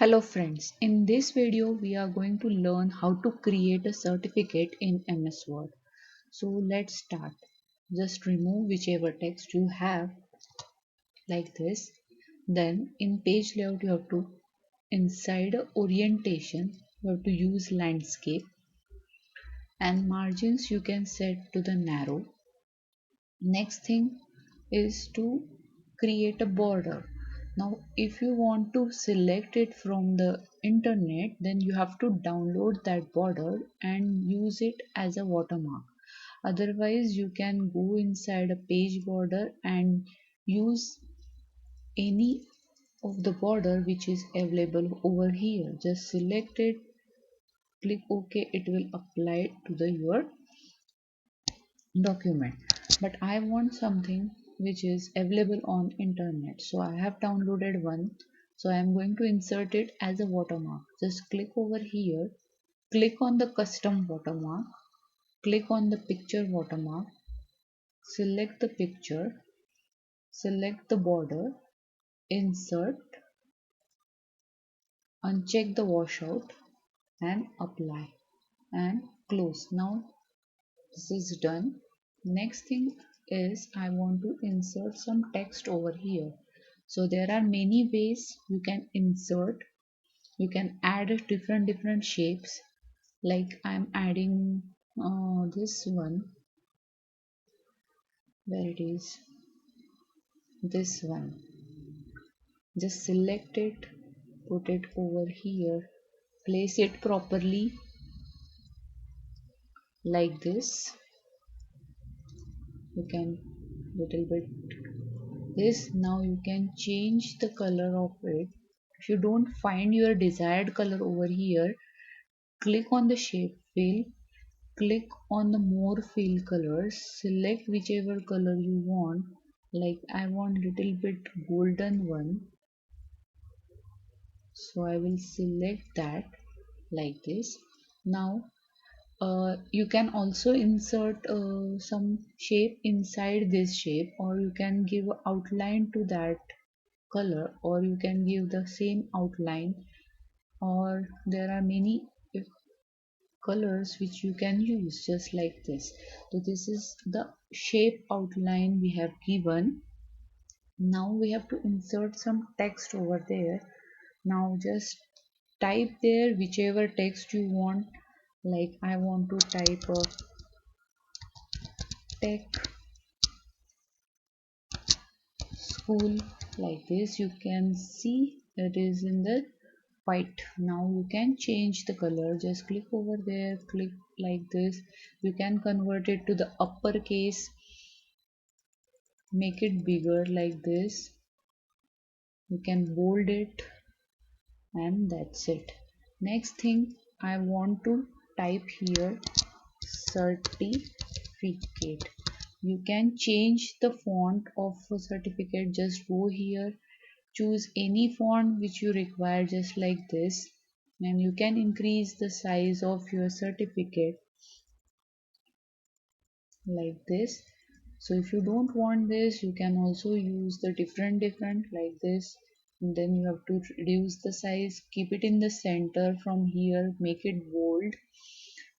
Hello friends, in this video we are going to learn how to create a certificate in MS Word. So let's start. Just remove whichever text you have like this. Then in page layout you have to inside orientation you have to use landscape and margins you can set to the narrow. Next thing is to create a border. Now if you want to select it from the internet, then you have to download that border and use it as a watermark. Otherwise you can go inside a page border and use any of the border which is available over here. Just select it, click OK, it will apply to the your document. But I want something which is available on internet, so I have downloaded one. So I am going to insert it as a watermark. Just click over here, click on the custom watermark, click on the picture watermark, select the picture, select the border, insert, uncheck the washout and apply and close. Now this is done. Next thing is I want to insert some text over here. So there are many ways you can insert. You can add different shapes. Like I'm adding this one. Where it is? This one. Just select it, put it over here, place it properly like this. You can little bit this. Now you can change the color of it. If you don't find your desired color over here, click on the shape fill, click on the more fill colors, select whichever color you want. Like I want little bit golden one, so I will select that like this. Now you can also insert some shape inside this shape, or you can give outline to that color, or you can give the same outline, or there are many colors which you can use just like this. So this is the shape outline we have given. Now we have to insert some text over there. Now just type there whichever text you want. Like I want to type a tech school like this. You can see it is in the white. Now you can change the color. Just click over there, click like this. You can convert it to the uppercase, make it bigger like this. You can bold it, and that's it. Next thing I want to type here certificate. You can change the font of a certificate. Just go here, choose any font which you require just like this, and you can increase the size of your certificate like this. So if you don't want this, you can also use the different like this. And then you have to reduce the size, keep it in the center from here, make it bold.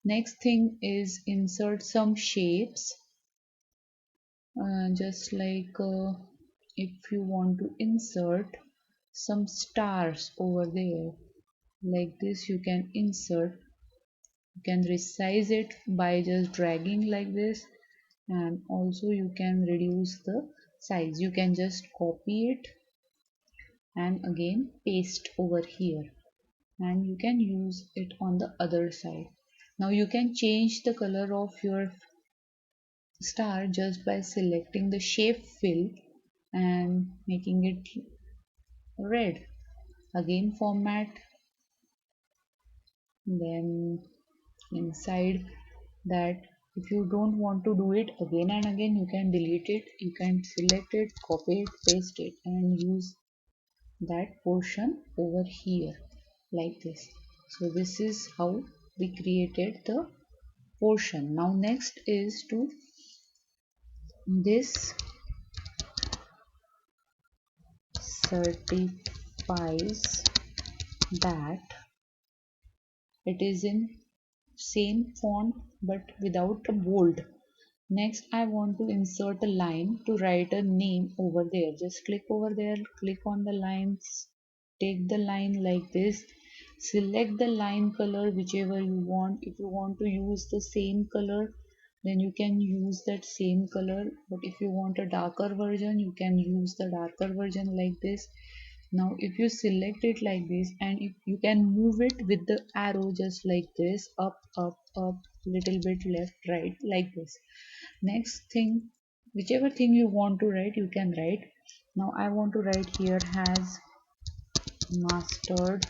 Next thing is insert some shapes, just like if you want to insert some stars over there like this, you can insert. You can resize it by just dragging like this, and also you can reduce the size. You can just copy it and again paste over here, and you can use it on the other side. Now you can change the color of your star just by selecting the shape fill and making it red. Again format, then inside that, if you don't want to do it again and again, you can delete it. You can select it, copy it, paste it, and use that portion over here like this. So this is how we created the portion. Now next is to this certifies that it is in same font but without a bold. Next, I want to insert a line to write a name over there. Just click over there, click on the lines, take the line like this, select the line color whichever you want. If you want to use the same color, then you can use that same color. But if you want a darker version, you can use the darker version like this. Now if you select it like this, and if you can move it with the arrow just like this, up up up, little bit left right like this. Next thing, whichever thing you want to write, you can write. Now I want to write here has mastered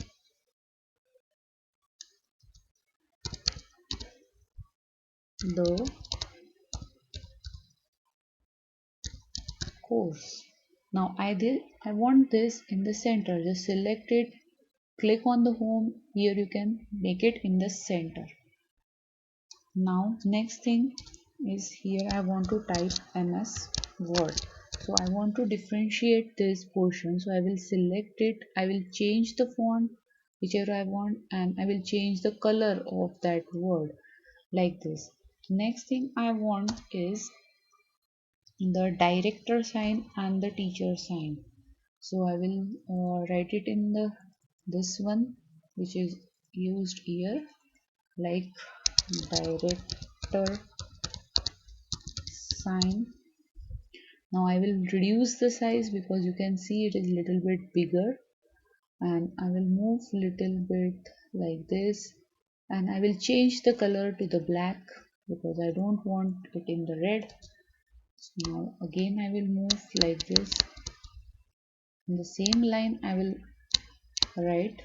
the course. Now I want this in the center. Just select it, click on the home. Here you can make it in the center. Now next thing is here I want to type MS Word. So I want to differentiate this portion. So I will select it. I will change the font whichever I want, and I will change the color of that word like this. Next thing I want is the director sign and the teacher sign. So I will write it in the this one which is used here, like director sign. Now I will reduce the size because you can see it is little bit bigger, and I will move little bit like this, and I will change the color to the black because I don't want it in the red. Now again I will move like this. In the same line I will write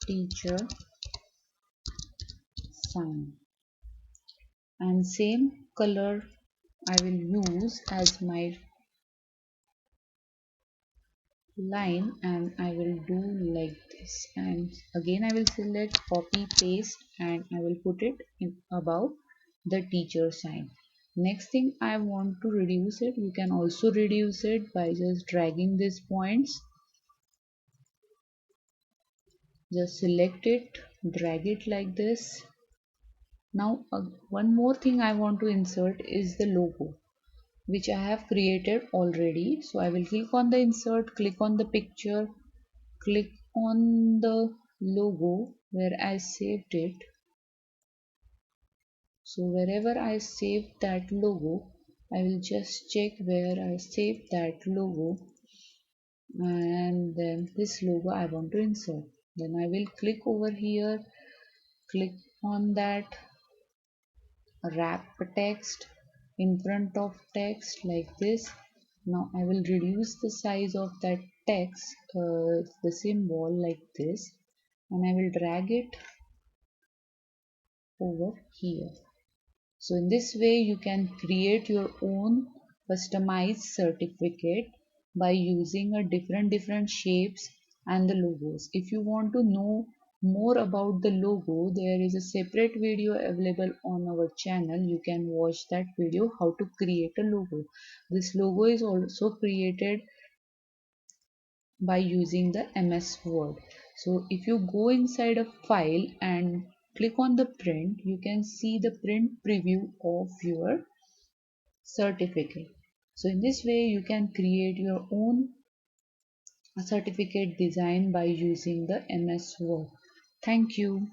teacher sign, and same color I will use as my line, and I will do like this, and again I will select copy paste, and I will put it in above the teacher sign. Next thing I want to reduce it. You can also reduce it by just dragging these points. Just select it, drag it like this. Now one more thing I want to insert is the logo which I have created already. So I will click on the insert, click on the picture, click on the logo where I saved it. So wherever I saved that logo, I will just check where I saved that logo, and then this logo I want to insert. Then I will click over here, click on that, wrap text in front of text like this. Now I will reduce the size of that text, the symbol like this, and I will drag it over here. So in this way you can create your own customized certificate by using a different shapes and the logos. If you want to know more about the logo, there is a separate video available on our channel. You can watch that video how to create a logo. This logo is also created by using the MS Word. So if you go inside a file and click on the print, you can see the print preview of your certificate. So in this way you can create your own certificate design by using the MS Word. Thank you.